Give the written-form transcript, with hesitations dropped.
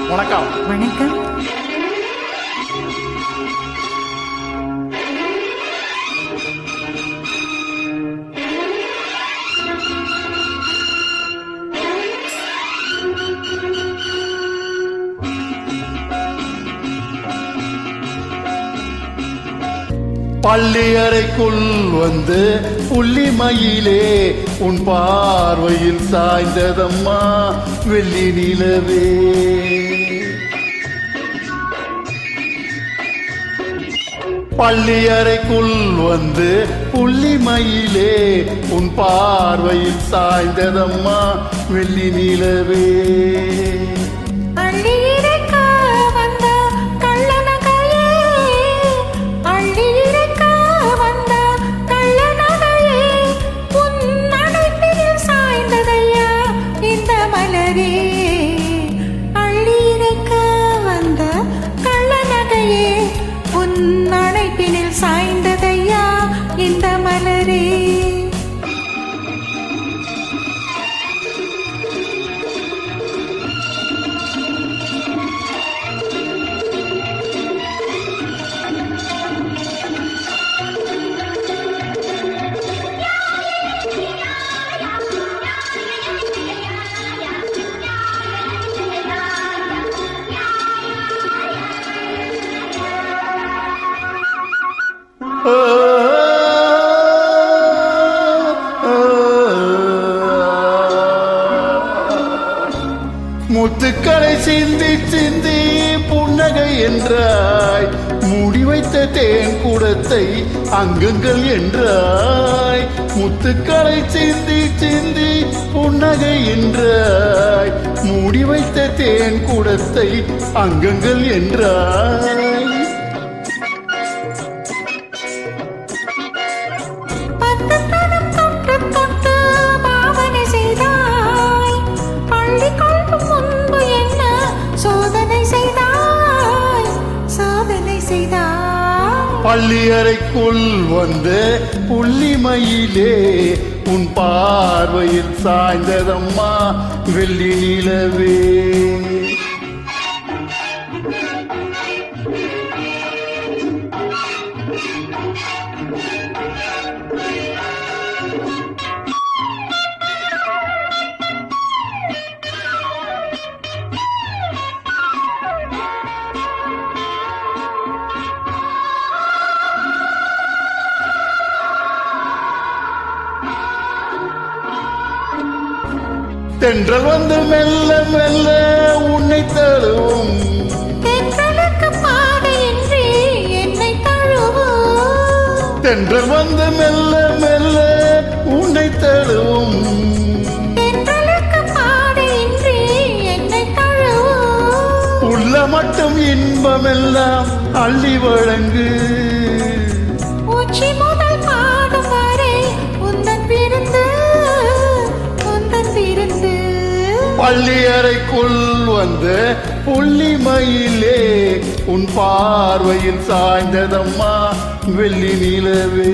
வணக்கம். வணக்கம். பள்ளி அறைக்குள் வந்து புள்ளிமயிலே உன் பார்வையில் சாய்ந்ததம்மா வெள்ளி நிலவே. பள்ளி அறைக்குள் வந்து புள்ளிமயிலே உன் பார்வையில் சாய்ந்ததம்மா வெள்ளி நிலவே. சாய்ந்ததையா இந்த மலரே. முத்துக்களை சிந்தி சிந்தி புன்னகை என்றாய், மூடி வைத்த தேன் கூடத்தை அங்கங்கள் என்றாய். முத்துக்களை சிந்தி சிந்தி புன்னகை என்றாய், மூடி வைத்த தேன் கூடத்தை அங்கங்கள் என்றாய். பள்ளி அறைக்குள் வந்து புள்ளிமயிலே உன் பார்வையில் சாய்ந்ததம்மா வெள்ளி நிலவே. தென்றல் வந்து மெல்ல மெல்ல உன்னை தழுவும், தென்றல் வந்து மெல்ல மெல்ல உன்னை தழுவும். உள்ள மட்டும் இன்பமெல்லாம் அள்ளி வழங்கு. பள்ளி அறைக்குள் வந்து புள்ளிமயிலே உன் பார்வையில் சாய்ந்ததம்மா வெள்ளி நிலவே.